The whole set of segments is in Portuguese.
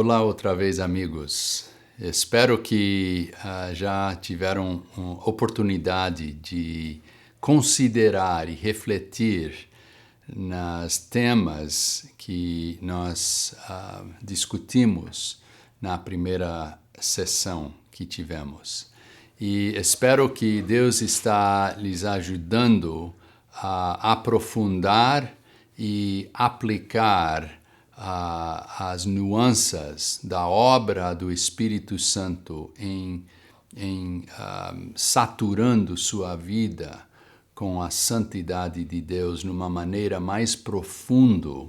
Olá outra vez, amigos. Espero que já tiveram oportunidade de considerar e refletir nas temas que nós discutimos na primeira sessão que tivemos. E espero que Deus está lhes ajudando a aprofundar e aplicar as nuances da obra do Espírito Santo em saturando sua vida com a santidade de Deus numa maneira mais profunda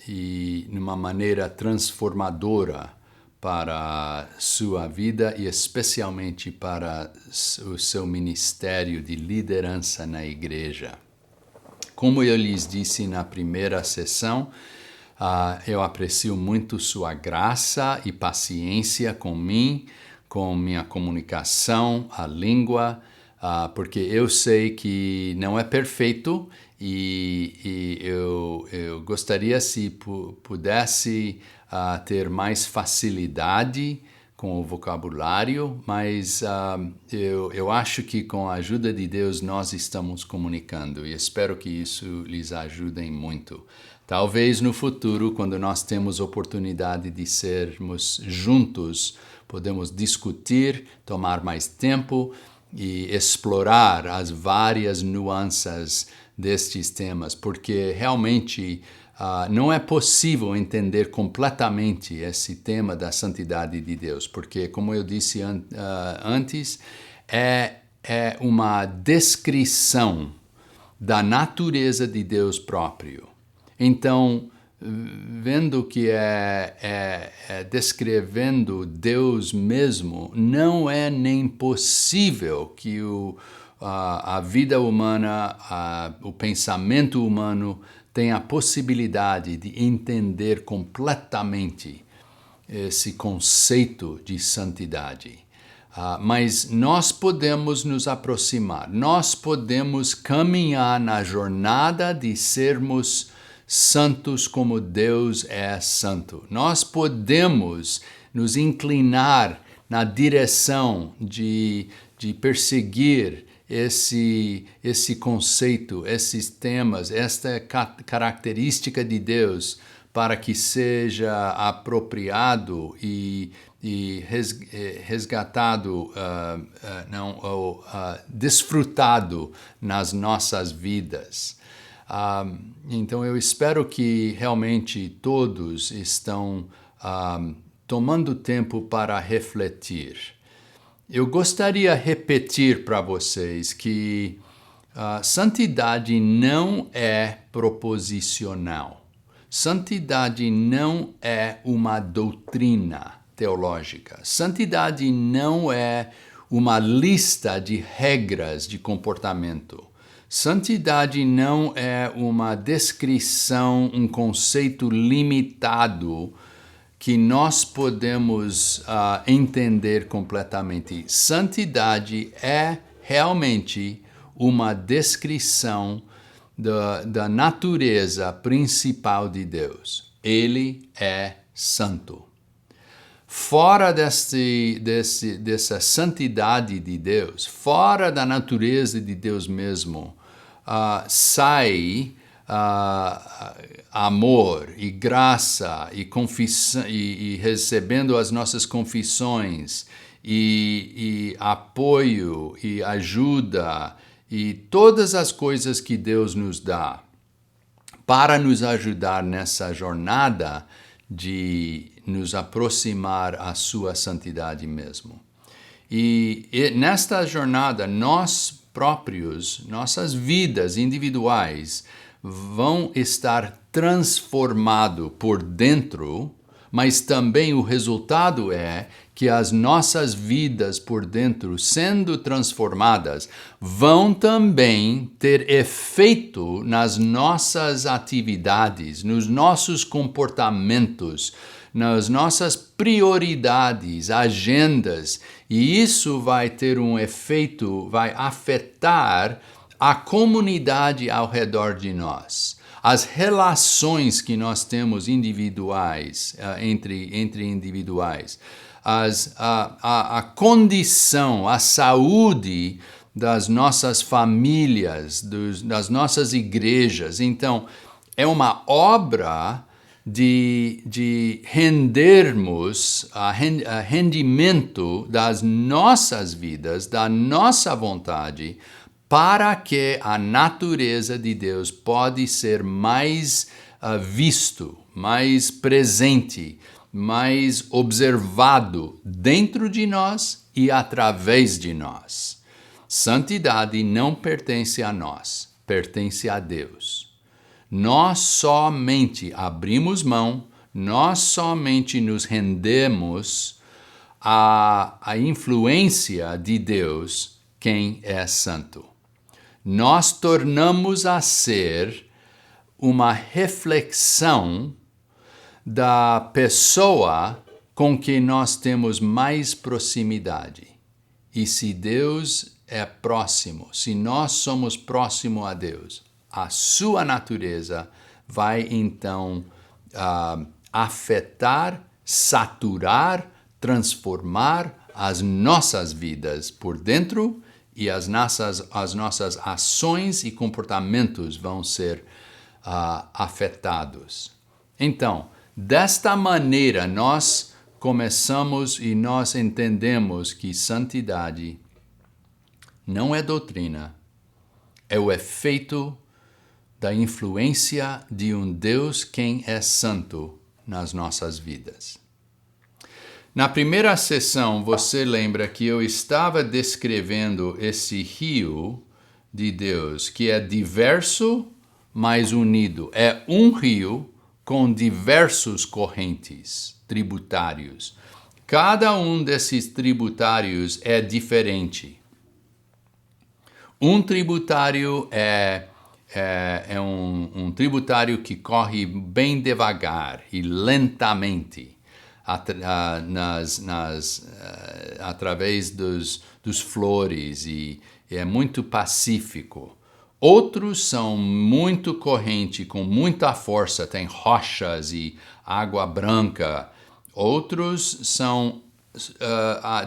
e numa maneira transformadora para sua vida e especialmente para o seu ministério de liderança na igreja. Como eu lhes disse na primeira sessão, eu aprecio muito sua graça e paciência com mim, com minha comunicação, a língua, porque eu sei que não é perfeito e eu gostaria se pudesse ter mais facilidade com o vocabulário, mas eu acho que com a ajuda de Deus nós estamos comunicando e espero que isso lhes ajude muito. Talvez no futuro, quando nós temos oportunidade de sermos juntos, podemos discutir, tomar mais tempo e explorar as várias nuances destes temas, porque realmente não é possível entender completamente esse tema da santidade de Deus, porque, como eu disse antes, é uma descrição da natureza de Deus próprio. Então, vendo que descrevendo Deus mesmo, não é nem possível que a vida humana, o pensamento humano tem a possibilidade de entender completamente esse conceito de santidade. Mas nós podemos nos aproximar, nós podemos caminhar na jornada de sermos santos como Deus é santo. Nós podemos nos inclinar na direção de perseguir esse conceito, esses temas, esta característica de Deus para que seja apropriado e resgatado, desfrutado nas nossas vidas. Então eu espero que realmente todos estão tomando tempo para refletir. Eu gostaria de repetir para vocês que santidade não é proposicional. Santidade não é uma doutrina teológica. Santidade não é uma lista de regras de comportamento. Santidade não é uma descrição, um conceito limitado que nós podemos entender completamente. Santidade é realmente uma descrição da natureza principal de Deus. Ele é santo. Fora dessa santidade de Deus, fora da natureza de Deus mesmo, sai amor e graça e confissão, e recebendo as nossas confissões e apoio e ajuda e todas as coisas que Deus nos dá para nos ajudar nessa jornada de nos aproximar à sua santidade mesmo. E nesta jornada, nós próprios, nossas vidas individuais vão estar transformados por dentro, mas também o resultado é que as nossas vidas por dentro, sendo transformadas, vão também ter efeito nas nossas atividades, nos nossos comportamentos, nas nossas prioridades, agendas, e isso vai ter um efeito, vai afetar a comunidade ao redor de nós. as relações que nós temos individuais, entre individuais, a condição, a saúde das nossas famílias, das nossas igrejas. Então, é uma obra de rendermos a rendimento das nossas vidas, da nossa vontade, para que a natureza de Deus pode ser mais visto, mais presente, mais observado dentro de nós e através de nós. Santidade não pertence a nós, pertence a Deus. Nós somente abrimos mão, nós somente nos rendemos à influência de Deus, quem é santo. Nós tornamos a ser uma reflexão da pessoa com quem nós temos mais proximidade. E se Deus é próximo, se nós somos próximos a Deus, a sua natureza vai então afetar, saturar, transformar as nossas vidas por dentro, e as nossas ações e comportamentos vão ser afetados. Então, desta maneira, nós começamos e nós entendemos que santidade não é doutrina, é o efeito da influência de um Deus quem é santo nas nossas vidas. Na primeira sessão, você lembra que eu estava descrevendo esse rio de Deus, que é diverso, mas unido. É um rio com diversos correntes tributários. Cada um desses tributários é diferente. Um tributário é um tributário que corre bem devagar e lentamente através dos flores e é muito pacífico. Outros são muito correntes, com muita força, tem rochas e água branca. Outros são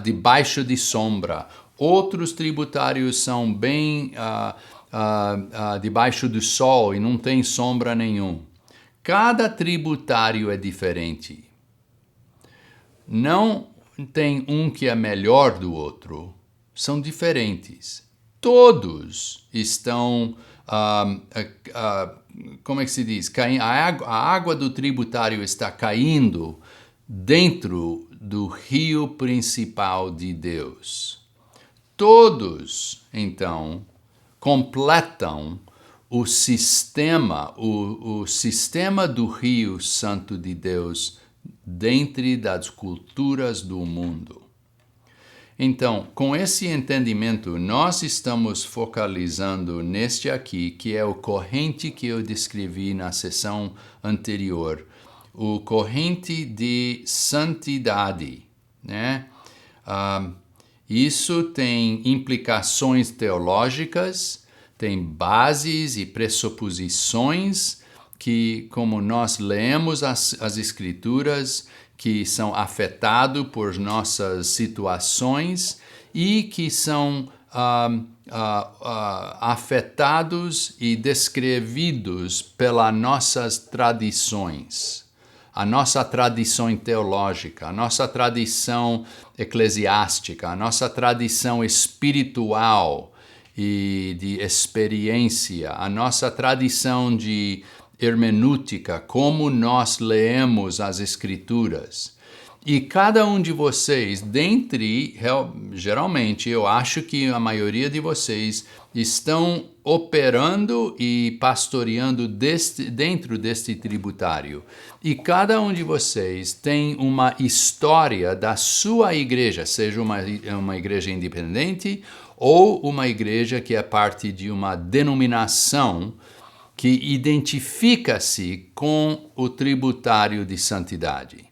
debaixo de sombra. Outros tributários são bem debaixo do sol e não tem sombra nenhum. Cada tributário é diferente. Não tem um que é melhor do outro. São diferentes. Todos estão, como é que se diz? A água do tributário está caindo dentro do rio principal de Deus. Todos, então, completam o sistema do rio santo de Deus dentre das culturas do mundo. Então, com esse entendimento, nós estamos focalizando neste aqui, que é o corrente que eu descrevi na sessão anterior, o corrente de santidade, né? Isso tem implicações teológicas, tem bases e pressuposições que, como nós lemos as Escrituras, que são afetados por nossas situações e que são afetados e descrevidos pelas nossas tradições. A nossa tradição teológica, a nossa tradição eclesiástica, a nossa tradição espiritual e de experiência, a nossa tradição de hermenêutica, como nós lemos as Escrituras. E cada um de vocês, geralmente, eu acho que a maioria de vocês estão operando e pastoreando dentro deste tributário. E cada um de vocês tem uma história da sua igreja, seja uma igreja independente ou uma igreja que é parte de uma denominação que identifica-se com o tributário de santidade.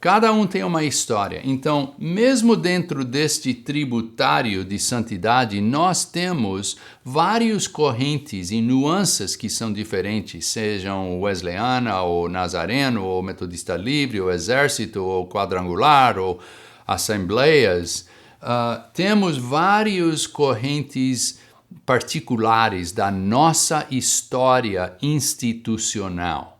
Cada um tem uma história. Então, mesmo dentro deste tributário de santidade, nós temos várias correntes e nuances que são diferentes, sejam wesleyana, ou nazareno, ou metodista livre, ou exército, ou quadrangular, ou assembleias. Temos várias correntes particulares da nossa história institucional.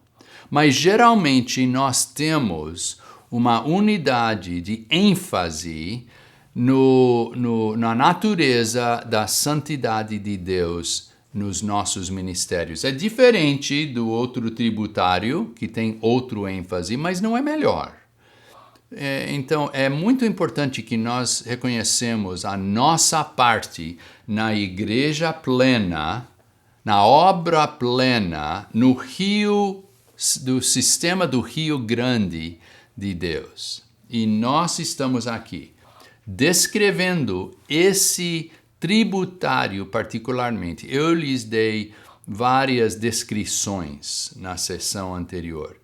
Mas geralmente nós temos uma unidade de ênfase na natureza da santidade de Deus nos nossos ministérios. É diferente do outro tributário, que tem outro ênfase, mas não é melhor. Então, é muito importante que nós reconhecemos a nossa parte na igreja plena, na obra plena, no rio, do sistema do Rio Grande de Deus. E nós estamos aqui descrevendo esse tributário particularmente. Eu lhes dei várias descrições na sessão anterior.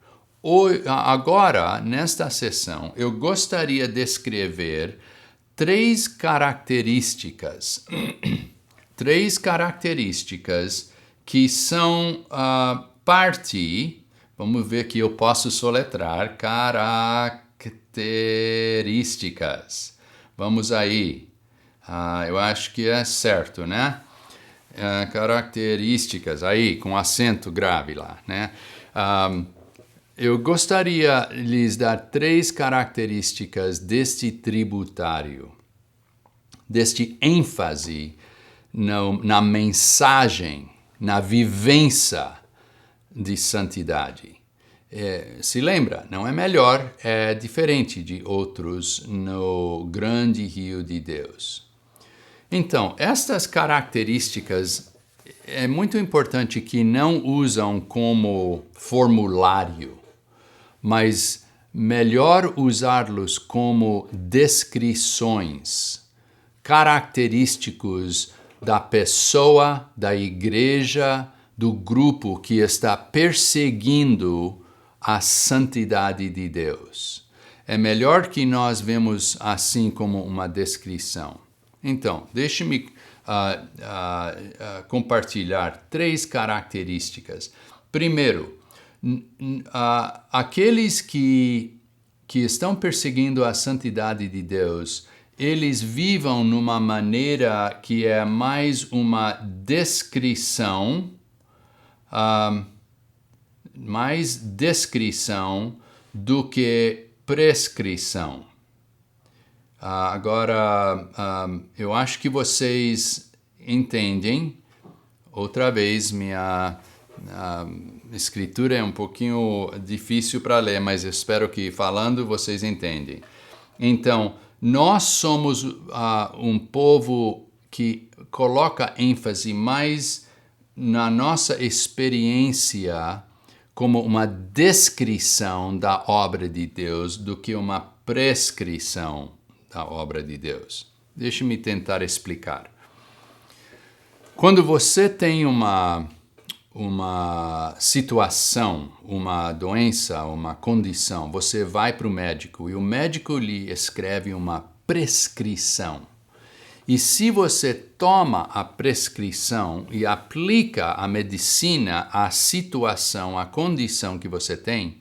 Agora, nesta sessão, eu gostaria de descrever três características que são parte. Vamos ver que eu posso soletrar características. Vamos aí. Eu acho que é certo, né? Características, aí, com acento grave lá, né? Eu gostaria de lhes dar três características deste tributário, deste ênfase na mensagem, na vivência de santidade. Se lembra, não é melhor, é diferente de outros no grande rio de Deus. Então, estas características é muito importante que não usam como formulário, mas melhor usá-los como descrições, característicos da pessoa, da igreja, do grupo que está perseguindo a santidade de Deus. É melhor que nós vemos assim como uma descrição. Então, deixe-me compartilhar três características. Primeiro, aqueles que estão perseguindo a santidade de Deus, eles vivam numa maneira que é mais uma descrição, do que prescrição. Agora, eu acho que vocês entendem. Outra vez, minha escritura é um pouquinho difícil para ler, mas eu espero que falando vocês entendem. Então, nós somos um povo que coloca ênfase mais na nossa experiência como uma descrição da obra de Deus do que uma prescrição da obra de Deus. Deixe-me tentar explicar. Quando você tem uma situação, uma doença, uma condição, você vai para o médico e o médico lhe escreve uma prescrição. E se você toma a prescrição e aplica a medicina à situação, à condição que você tem,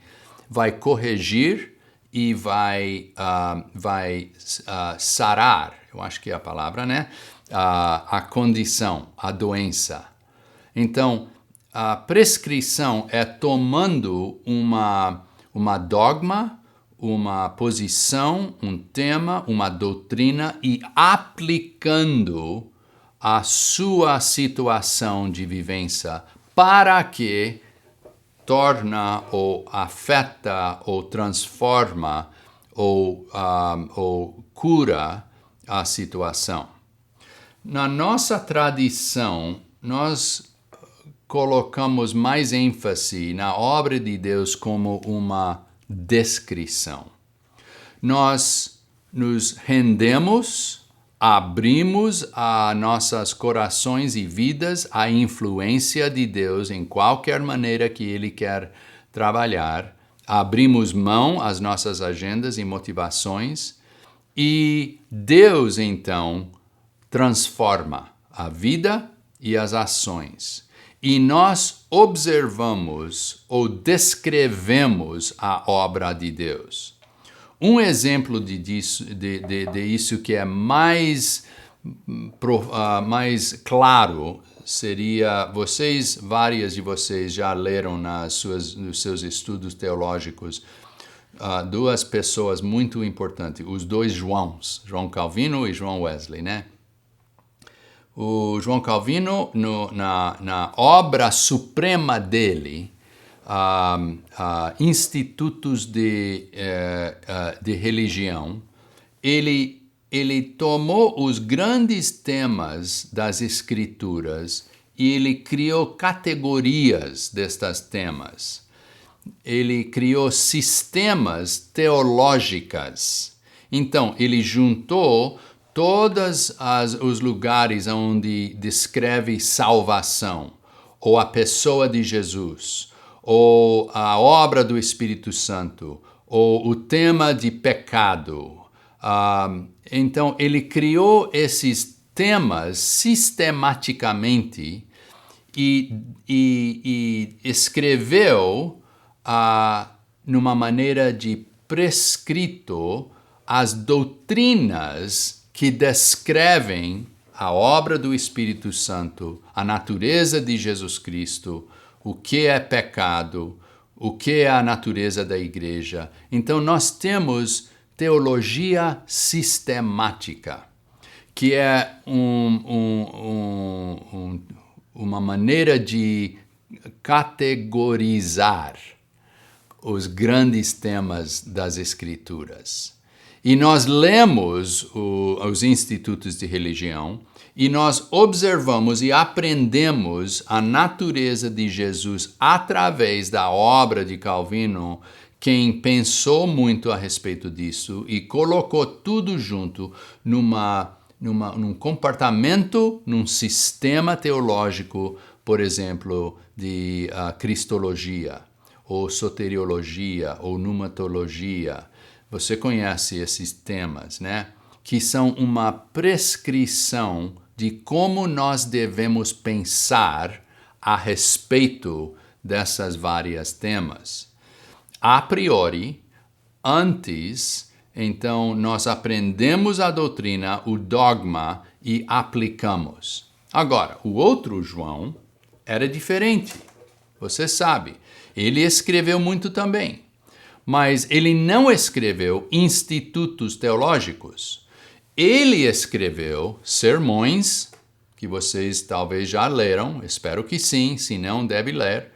vai corrigir e vai sarar, eu acho que é a palavra, né? A condição, a doença. Então, a prescrição é tomando uma dogma, uma posição, um tema, uma doutrina e aplicando a sua situação de vivência para que torna ou afeta ou transforma ou cura a situação. Na nossa tradição, nós colocamos mais ênfase na obra de Deus como uma descrição. Nós nos rendemos, abrimos a nossos corações e vidas à influência de Deus em qualquer maneira que Ele quer trabalhar abrimos mão às nossas agendas e motivações e Deus, então, transforma a vida e as ações. E nós observamos ou descrevemos a obra de Deus. Um exemplo disso que é mais claro seria, várias de vocês já leram nos seus estudos teológicos, duas pessoas muito importantes, os dois Joãos, João Calvino e João Wesley, né? O João Calvino, na obra suprema dele, Institutos de Religião, ele tomou os grandes temas das Escrituras e ele criou categorias destes temas. Ele criou sistemas teológicos. Então, ele juntou todos os lugares onde descreve salvação, ou a pessoa de Jesus, ou a obra do Espírito Santo, ou o tema de pecado. Então, ele criou esses temas sistematicamente e escreveu numa maneira de prescrito as doutrinas que descrevem a obra do Espírito Santo, a natureza de Jesus Cristo, o que é pecado, o que é a natureza da igreja. Então, nós temos teologia sistemática, que é uma maneira de categorizar os grandes temas das Escrituras. E nós lemos os institutos de religião e nós observamos e aprendemos a natureza de Jesus através da obra de Calvino, quem pensou muito a respeito disso e colocou tudo junto num comportamento, num sistema teológico, por exemplo, de cristologia, ou soteriologia, ou pneumatologia. Você conhece esses temas, né? Que são uma prescrição de como nós devemos pensar a respeito dessas várias temas. A priori, antes, então, nós aprendemos a doutrina, o dogma e aplicamos. Agora, o outro João era diferente. Você sabe, ele escreveu muito também. Mas ele não escreveu institutos teológicos. Ele escreveu sermões, que vocês talvez já leram, espero que sim, se não, deve ler,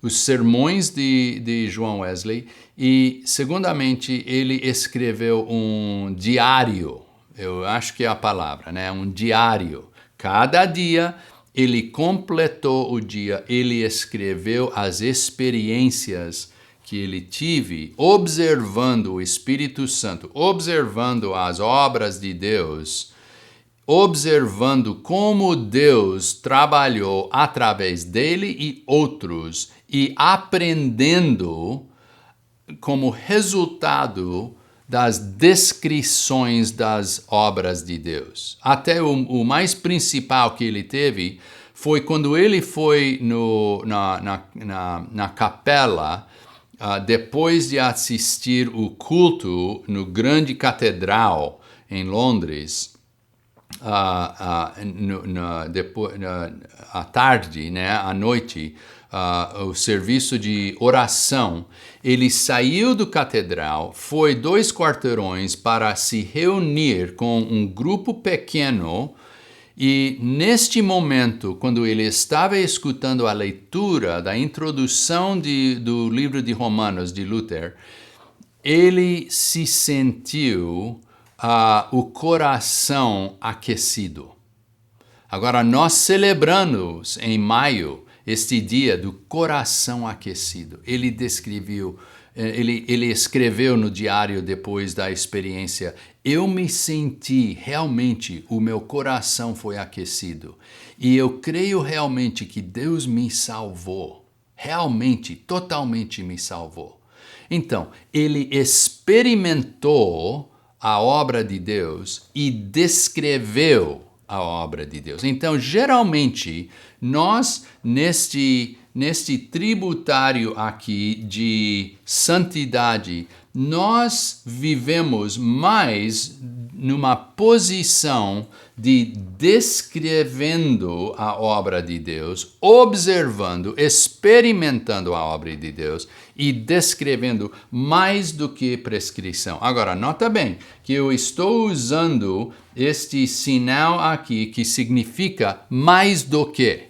os sermões de João Wesley, e, segundamente, ele escreveu um diário, eu acho que é a palavra, né? Um diário. Cada dia ele completou o dia, ele escreveu as experiências que ele tive observando o Espírito Santo, observando as obras de Deus, observando como Deus trabalhou através dele e outros e aprendendo como resultado das descrições das obras de Deus. Até o mais principal que ele teve foi quando ele foi na capela, depois de assistir o culto no grande catedral em Londres, à tarde, né, à noite, o serviço de oração, ele saiu do catedral, foi 2 quarteirões para se reunir com um grupo pequeno. E neste momento, quando ele estava escutando a leitura da introdução do livro de Romanos de Luther, ele se sentiu o coração aquecido. Agora, nós celebramos em maio este dia do coração aquecido. Ele descreveu, ele escreveu no diário depois da experiência: eu me senti realmente, o meu coração foi aquecido. E eu creio realmente que Deus me salvou. Realmente, totalmente me salvou. Então, ele experimentou a obra de Deus e descreveu a obra de Deus. Então, geralmente, nós, neste tributário aqui de santidade, nós vivemos mais numa posição de descrevendo a obra de Deus, observando, experimentando a obra de Deus e descrevendo mais do que prescrição. Agora, nota bem que eu estou usando este sinal aqui que significa mais do que.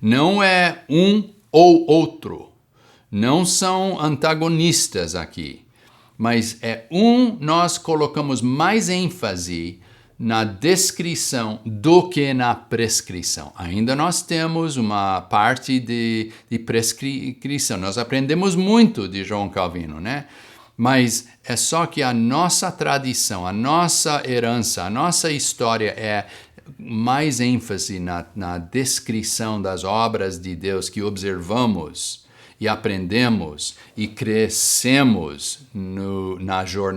Não é um ou outro. Não são antagonistas aqui. Mas nós colocamos mais ênfase na descrição do que na prescrição. Ainda nós temos uma parte de prescrição. Nós aprendemos muito de João Calvino, né? Mas é só que a nossa tradição, a nossa herança, a nossa história é mais ênfase na descrição das obras de Deus que observamos e aprendemos e crescemos na jornada.